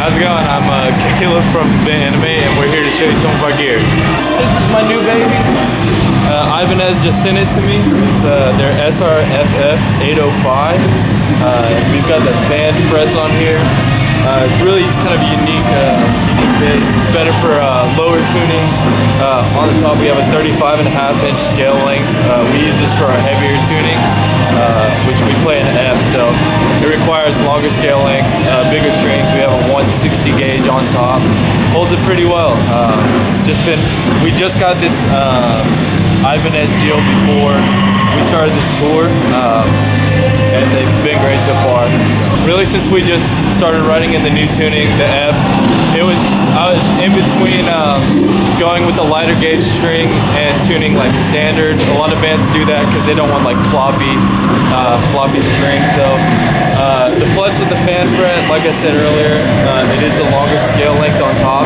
How's it going? I'm Caleb from Animate, and we're here to show you some of our gear. This is my new baby. Ibanez just sent it to me. It's their SRFF 805. We've got the fan frets on here. It's really kind of a unique bass. It's better for lower tunings. On the top we have a 35.5-inch scale length. We use this for our heavier tuning, which we play in F, so it requires longer scale length, bigger strings. We have a 160 gauge on top. Holds it pretty well. We just got this Ibanez deal before we started this tour, and they've been great so far. Really, since we just started writing in the new tuning, the F, I was in between going with the lighter gauge string and tuning like standard. A lot of bands do that because they don't want like floppy strings. So the plus with the fan fret, like I said earlier, it is the longer scale length on top.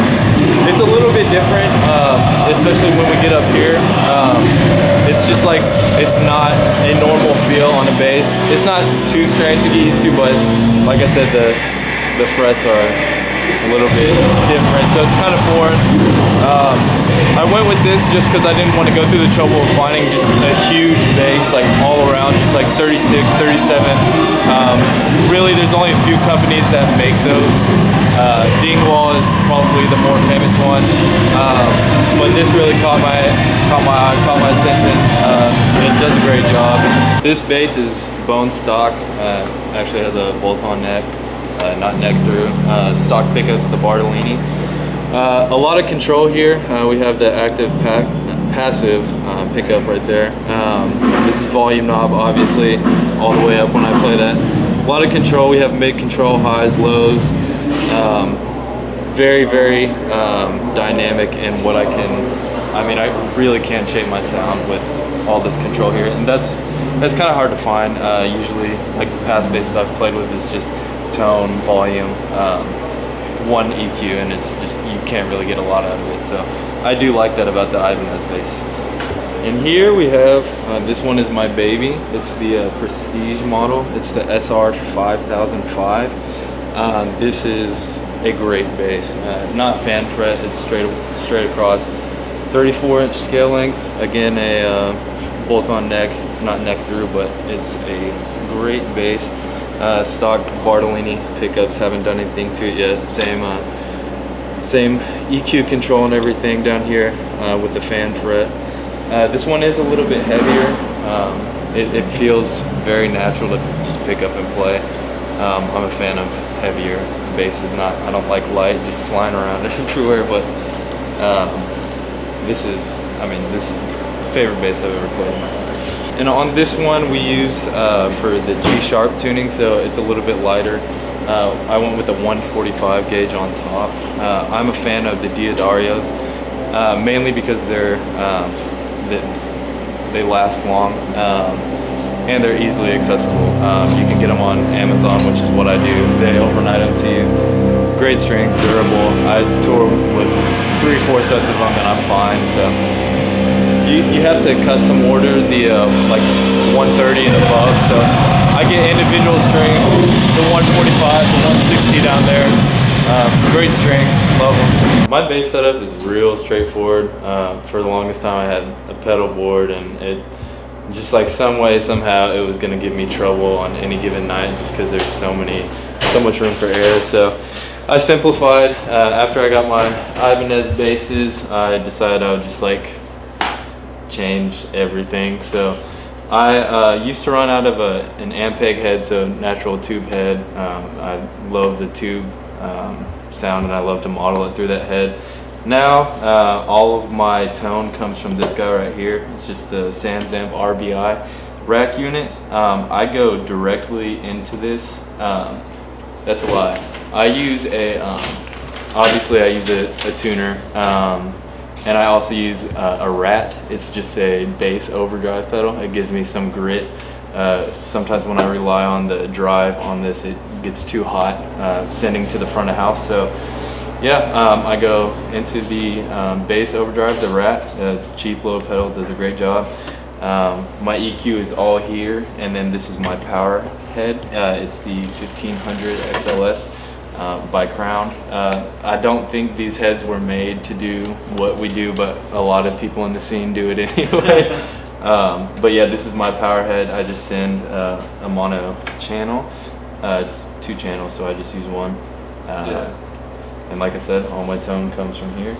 It's a little bit different, especially when we get up here. It's just like, it's not a normal feel on a bass. It's not too strange to get used to, but like I said, the frets are a little bit different, so it's kind of foreign. I went with this just because I didn't want to go through the trouble of finding just a huge bass like all around, just like 36, 37. Really, there's only a few companies that make those. Dingwall is probably the more famous one, but this really caught my eye, caught my attention. It does a great job. This bass is bone stock. Actually has a bolt-on neck. Not neck through. Stock pickups, the Bartolini. A lot of control here. We have the active passive pickup right there. This is volume knob, obviously, all the way up when I play that. A lot of control. We have mid control, highs, lows. Very, very dynamic in what I really can't shape my sound with all this control here, and that's kind of hard to find. Usually, like past basses I've played with is just tone, volume, one EQ, and it's just, you can't really get a lot out of it. So I do like that about the Ibanez bass. So. And here we have, this one is my baby. It's the Prestige model. It's the SR 5005. This is a great bass. Not fan fret, it's straight across. 34-inch scale length. Again, a bolt-on neck. It's not neck through, but it's a great bass. Stock Bartolini pickups, haven't done anything to it yet. Same EQ control and everything down here with the fan fret. This one is a little bit heavier. It feels very natural to just pick up and play. I'm a fan of heavier basses. I don't like light just flying around everywhere, but this is the favorite bass I've ever played in my life. And on this one we use for the G sharp tuning, so it's a little bit lighter. I went with the 145 gauge on top. I'm a fan of the Diodarios, mainly because they last long and they're easily accessible. You can get them on Amazon, which is what I do. They overnight them to you. Great strings, durable. I tour with 3-4 sets of them and I'm fine. So you have to custom order the like 130 and above. So I get individual strings, the 145, the 160 down there. Great strings, love them. My bass setup is real straightforward. For the longest time I had a pedal board, and it just like some way, somehow it was going to give me trouble on any given night just because there's so much room for error. So I simplified. After I got my Ibanez basses, I decided I would just like change everything. So I used to run out of an Ampeg head, so natural tube head. I love the tube sound, and I love to model it through that head. Now all of my tone comes from this guy right here. It's just the Sansamp RBI rack unit. I go directly into this. That's a lie. I use obviously I use a tuner, and I also use a Rat. It's just a bass overdrive pedal. It gives me some grit. Sometimes when I rely on the drive on this, it gets too hot sending to the front of house. So yeah, I go into the bass overdrive, the Rat. Cheap low pedal, does a great job. My EQ is all here, and then this is my power head. It's the 1500 XLS. by Crown. I don't think these heads were made to do what we do, but a lot of people in the scene do it anyway. But yeah, this is my power head. I just send a mono channel. It's 2 channels, so I just use one. And like I said, all my tone comes from here.